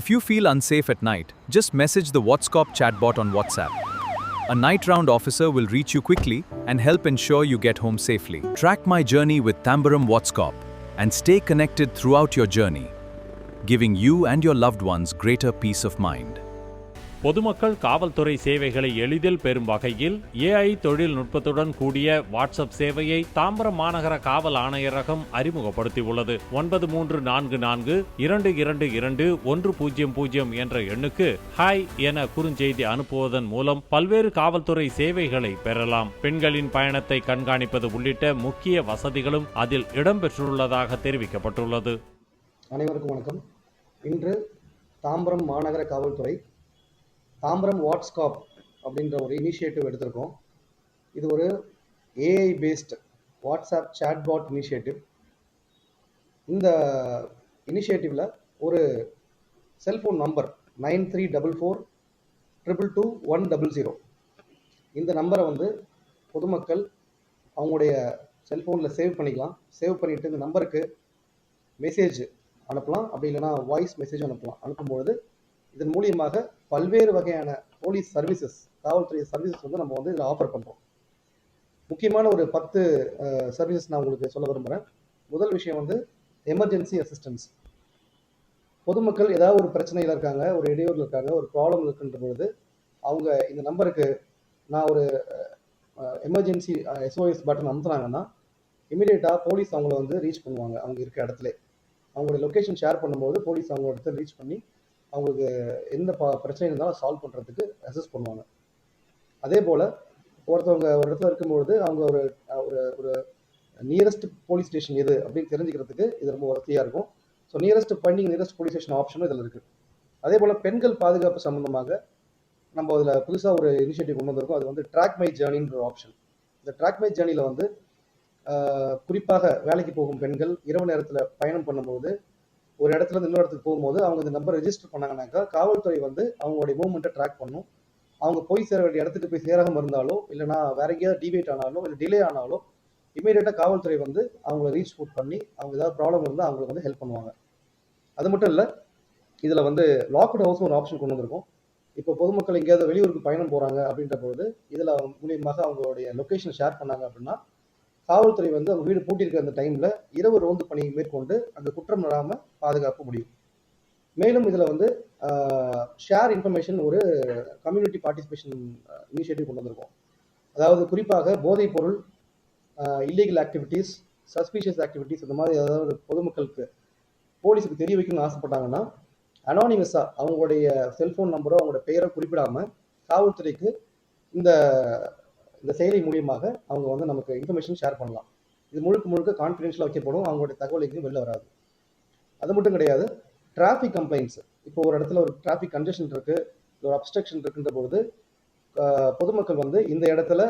If you feel unsafe at night, just message the WhatsCop chatbot on WhatsApp. A night round officer will reach you quickly and help ensure you get home safely. Track my journey with Tambaram WhatsCop and stay connected throughout your journey, giving you and your loved ones greater peace of mind. பொதுமக்கள் காவல்துறை சேவைகளை எளிதில் பெறும் வகையில் AI தொழில்நுட்பத்துடன் கூடிய WhatsApp சேவையை தாம்பரம் மாநகர காவல் ஆணையரகம் அறிமுகப்படுத்தியுள்ளது. 9342222100 என்ற எண்ணுக்கு ஹாய் என குறுஞ்செய்தி அனுப்புவதன் மூலம் பல்வேறு காவல்துறை சேவைகளை பெறலாம். பெண்களின் பயணத்தை கண்காணிப்பது உள்ளிட்ட முக்கிய வசதிகளும் அதில் இடம்பெற்றுள்ளதாக தெரிவிக்கப்பட்டுள்ளது. அனைவருக்கும் வணக்கம். இன்று தாம்பரம் மாநகர காவல்துறை தாம்பரம் வாட்ஸ்காப் அப்படின்ற ஒரு இனிஷியேட்டிவ் எடுத்திருக்கோம். இது ஒரு AI paste WhatsApp chatbot initiative. இந்த இனிஷியேட்டிவில் ஒரு செல்ஃபோன் நம்பர் 9344222100 இந்த நம்பரை பொதுமக்கள் அவங்களுடைய செல்ஃபோனில் சேவ் பண்ணிக்கலாம். சேவ் பண்ணிவிட்டு இந்த நம்பருக்கு மெசேஜ் அனுப்பலாம், அப்படி இல்லைனா வாய்ஸ் மெசேஜ் அனுப்பலாம். அனுப்பும்பொழுது இதன் மூலியமாக பல்வேறு வகையான போலீஸ் சர்வீசஸ், காவல்துறை சர்வீசஸ் நம்ம இதில் ஆஃபர் பண்ணுறோம். முக்கியமான ஒரு 10 சர்வீசஸ் நான் உங்களுக்கு சொல்ல விரும்புகிறேன். முதல் விஷயம் எமர்ஜென்சி அசிஸ்டன்ஸ். பொதுமக்கள் ஏதாவது ஒரு பிரச்சனையில் இருக்காங்க, ஒரு இடையூறில் இருக்காங்க, ஒரு ப்ராப்ளம் இருக்குன்ற பொழுது அவங்க இந்த நம்பருக்கு நான் ஒரு எமர்ஜென்சி SOS பட்டன் அமுத்துனாங்கன்னா இமீடியட்டாக போலீஸ் அவங்கள ரீச் பண்ணுவாங்க. அவங்க இருக்க இடத்துல அவங்களோட லொக்கேஷன் ஷேர் பண்ணும்போது போலீஸ் அவங்க இடத்துல ரீச் பண்ணி அவங்களுக்கு எந்த பிரச்சனை இருந்தாலும் சால்வ் பண்ணுறதுக்கு அசிஸ்ட் பண்ணுவாங்க. அதே போல் ஒருத்தவங்க ஒரு இடத்துல இருக்கும்பொழுது அவங்க ஒரு ஒரு நியரஸ்ட் போலீஸ் ஸ்டேஷன் எது அப்படின்னு தெரிஞ்சுக்கிறதுக்கு இது ரொம்ப வசதியாக இருக்கும். ஸோ நியரஸ்ட் போலீஸ் ஸ்டேஷன் ஆப்ஷனும் இதில் இருக்குது. அதே போல் பெண்கள் பாதுகாப்பு சம்மந்தமாக நம்ம அதில் புதுசாக ஒரு இனிஷியேட்டிவ் கொண்டு வந்திருக்கோம். அது ட்ராக் மை ஜேர்னின்ற ஒரு ஆப்ஷன். இந்த ட்ராக் மை ஜேர்னியில் குறிப்பாக வேலைக்கு போகும் பெண்கள் இரவு நேரத்தில் பயணம் பண்ணும்போது ஒரு இடத்துல இருந்து இன்னொரு இடத்துக்கு போகும்போது அவங்க இந்த நம்பர் ரெஜிஸ்டர் பண்ணாங்கன்னாக்கா காவல்துறை அவங்களுடைய மூவ்மெண்ட்டை ட்ராக் பண்ணும். அவங்க போய் சேர வேண்டிய இடத்துக்கு போய் சேராமல் இருந்தாலோ இல்லைனா வேற எங்கேயாவது டிவேட் ஆனாலோ இல்லை டிலே ஆனாலோ இமீடியட்டாக காவல்துறை அவங்கள ரீச் அவுட் பண்ணி அவங்க ஏதாவது ப்ராப்ளம் இருந்தால் அவங்களுக்கு ஹெல்ப் பண்ணுவாங்க. அது மட்டும் இல்லை, இதில் லாக்டு ஹவுஸ் ஒரு ஆப்ஷன் கொண்டு வந்திருக்கும். இப்போ பொதுமக்கள் எங்கேயாவது வெளியூருக்கு பயணம் போகிறாங்க அப்படின்ற பொழுது இதில் மூலியமாக அவங்களுடைய லொக்கேஷன் ஷேர் பண்ணாங்க அப்படின்னா காவல்துறை அவங்க வீடு பூட்டியிருக்க அந்த டைமில் இரவு ரோந்து பணியை மேற்கொண்டு அந்த குற்றம் நடாமல் பாதுகாக்க முடியும். மேலும் இதில் ஷேர் இன்ஃபர்மேஷன் ஒரு கம்யூனிட்டி பார்ட்டிசிபேஷன் இனிஷியேட்டிவ் கொண்டு வந்திருக்கோம். அதாவது குறிப்பாக போதைப் பொருள், இல்லீகல் ஆக்டிவிட்டீஸ், சஸ்பீஷியஸ் ஆக்டிவிட்டீஸ் இந்த மாதிரி ஏதாவது பொதுமக்களுக்கு போலீஸுக்கு தெரிய வைக்கணும்னு ஆசைப்பட்டாங்கன்னா அனானிமஸாக அவங்களுடைய செல்ஃபோன் நம்பரோ அவங்களோட பெயரோ குறிப்பிடாமல் காவல்துறைக்கு இந்த செயலி மூலியமாக அவங்க நமக்கு இன்ஃபர்மேஷன் ஷேர் பண்ணலாம். இது முழுக்க கான்ஃபிடென்ஷியலாக வைக்கப்படும். அவங்களுடைய தகவல் எங்கேயும் வெளில வராது. அது மட்டும் கிடையாது, டிராஃபிக் கம்ப்ளைண்ட்ஸ். இப்போ ஒரு இடத்துல ஒரு டிராஃபிக் கன்ஜெஷன் இருக்குது, ஒரு அப்ஸ்ட்ரக்ஷன் இருக்குன்ற பொழுது பொதுமக்கள் இந்த இடத்துல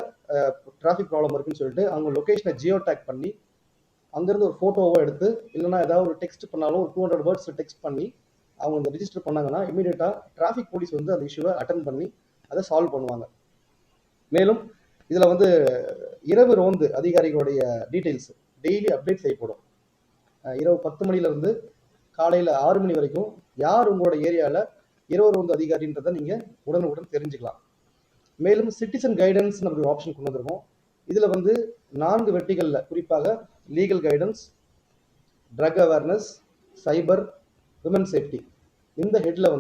டிராஃபிக் ப்ராப்ளம் இருக்குன்னு சொல்லிட்டு அவங்க லொக்கேஷனை ஜியோ டேக் பண்ணி அங்கேருந்து ஒரு ஃபோட்டோவோ எடுத்து இல்லைனா ஏதாவது ஒரு டெக்ஸ்ட் பண்ணாலும் ஒரு 200 வேர்ட்ஸ் டெக்ஸ்ட் பண்ணி அவங்க ரெஜிஸ்டர் பண்ணாங்கன்னா இமீடியட்டாக டிராஃபிக் போலீஸ் அந்த இஷ்யூவை அட்டன் பண்ணி அதை சால்வ் பண்ணுவாங்க. மேலும் இதில் இரவு ரோந்து அதிகாரிகளுடைய டீட்டெயில்ஸ் டெய்லி அப்டேட் செய்யப்படும். இரவு 10 மணிலேருந்து காலையில் 6 மணி வரைக்கும் யார் உங்களோட ஏரியாவில் இரவு ரோந்து அதிகாரின்றதை நீங்கள் உடனுக்குடன் தெரிஞ்சுக்கலாம். மேலும் சிட்டிசன் கைடன்ஸ் நம்ம ஒரு ஆப்ஷன் கொண்டு வந்திருக்கோம். இதில் 4 வெட்டிகளில் குறிப்பாக லீகல் கைடன்ஸ், ட்ரக் அவேர்னஸ், சைபர், விமன் சேஃப்டி இந்த ஹெட்டில்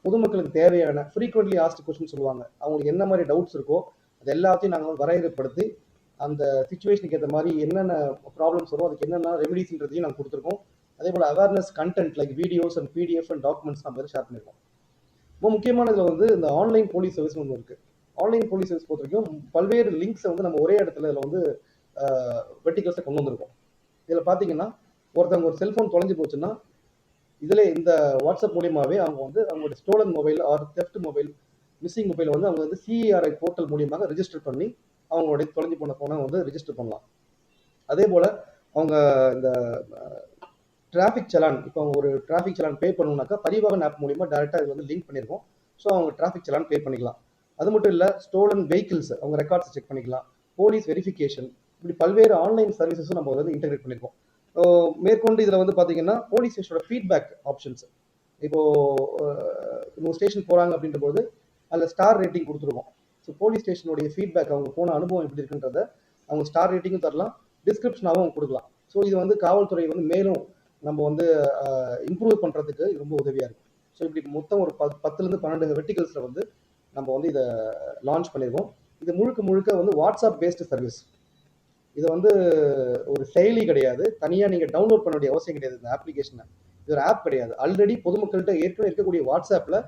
பொதுமக்களுக்கு தேவையான ஃப்ரீக்வெண்ட்லி ஆஸ்க்டு கொஸ்டின் சொல்லுவாங்க. அவங்களுக்கு என்ன மாதிரி டவுட்ஸ் இருக்கோ அது எல்லாத்தையும் நாங்கள் வரையறைப்படுத்தி அந்த சிச்சுவேஷனுக்கு ஏற்ற மாதிரி என்னென்ன ப்ராப்ளம்ஸ் வரும் அதுக்கு என்னென்ன ரெமிடிஸ்ன்றதையும் நாங்கள் கொடுத்துருக்கோம். அதே போல் awareness content like videos and PDF and documents நம்ம ஷேர் பண்ணியிருக்கோம். ரொம்ப முக்கியமான இதில் இந்த ஆன்லைன் போலீஸ் சர்வீஸ் ஒன்று இருக்குது. ஆன்லைன் போலீஸ் சர்வீஸ் பொறுத்த வரைக்கும் பல்வேறு லிங்க்ஸை நம்ம ஒரே இடத்துல இதில் வெர்டிகல்ஸை கொண்டு வந்திருக்கோம். இதில் பார்த்தீங்கன்னா ஒருத்தவங்க ஒரு செல்ஃபோன் தொலைஞ்சு போச்சுன்னா இதில் இந்த வாட்ஸ்அப் மூலியமாகவே அவங்க அவங்களோட stolon mobile or theft mobile, missing mobile அவங்க CERI போர்ட்டல் மூலியமாக ரெஜிஸ்டர் பண்ணி அவங்களுடைய தொலைஞ்சு போன ஃபோனை ரெஜிஸ்டர் பண்ணலாம். அதே போல் அவங்க இந்த டிராஃபிக் சலான், இப்போ அவங்க ஒரு டிராஃபிக் சலான் பே பண்ணணும்னாக்கா பரிவாகன் ஆப் மூலியமாக டேரெக்டாக இது லிங்க் பண்ணியிருக்கோம். ஸோ அவங்க டிராஃபிக் சலான் பே பண்ணிக்கலாம். அது மட்டும் இல்லை, ஸ்டோலன் வெஹிக்கிள்ஸ் அவங்க ரெக்கார்ட்ஸ் செக் பண்ணிக்கலாம், போலீஸ் வெரிஃபிகேஷன், இப்படி பல்வேறு ஆன்லைன் சர்வீசஸும் நம்ம இன்டெகிரேட் பண்ணியிருக்கோம். மேற்கொண்டு இதில் வந்து பார்த்தீங்கன்னா போலீஸ் ஸ்டேஷனோட ஃபீட்பேக் ஆப்ஷன்ஸ். இப்போ ஒரு ஸ்டேஷன் போகிறாங்க அப்படின்ற போது அதில் ஸ்டார் ரேட்டிங் கொடுத்துருக்கோம். ஸோ போலீஸ் ஸ்டேஷனுடைய ஃபீட்பேக், அவங்க போன அனுபவம் எப்படி இருக்குன்றத அவங்க ஸ்டார் ரேட்டிங்கும் தரலாம், டிஸ்கிரிப்ஷனாகவும் கொடுக்கலாம். ஸோ இது வந்து காவல்துறை வந்து மேலும் நம்ம வந்து இம்ப்ரூவ் பண்ணுறதுக்கு ரொம்ப உதவியாக இருக்கும். ஸோ இப்படி மொத்தம் ஒரு 10லேருந்து 12 வெர்டிகல்ஸில் வந்து நம்ம வந்து இதை லான்ச் பண்ணியிருக்கோம். இது முழுக்க முழுக்க வந்து வாட்ஸ்அப் பேஸ்டு சர்வீஸ். இது வந்து ஒரு செயலி கிடையாது, தனியாக நீங்கள் டவுன்லோட் பண்ண வேண்டிய அவசியம் கிடையாது. இந்த அப்ளிகேஷனை, இது ஒரு ஆப் கிடையாது. ஆல்ரெடி பொதுமக்கள்கிட்ட ஏற்கனவே இருக்கக்கூடிய வாட்ஸ்அப்பில்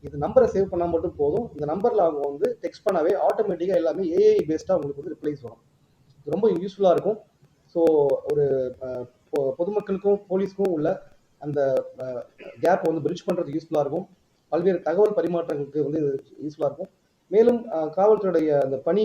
இது நம்பரை சேவ் பண்ணால் மட்டும் போதும். இந்த நம்பரில் அவங்க வந்து டெக்ஸ்ட் பண்ணாவே ஆட்டோமேட்டிக்காக எல்லாமே ஏஐ பேஸ்டாக உங்களுக்கு வந்து ரிப்ளைஸ் வரும். இது ரொம்ப யூஸ்ஃபுல்லாக இருக்கும். ஸோ ஒரு பொதுமக்களுக்கும் போலீஸ்க்கும் உள்ள அந்த கேப் வந்து பிரிட்ஜ் பண்ணுறது யூஸ்ஃபுல்லாக இருக்கும். பல்வேறு தகவல் பரிமாற்றங்களுக்கு வந்து யூஸ்ஃபுல்லாக இருக்கும். மேலும் காவல்துறையுடைய அந்த பணி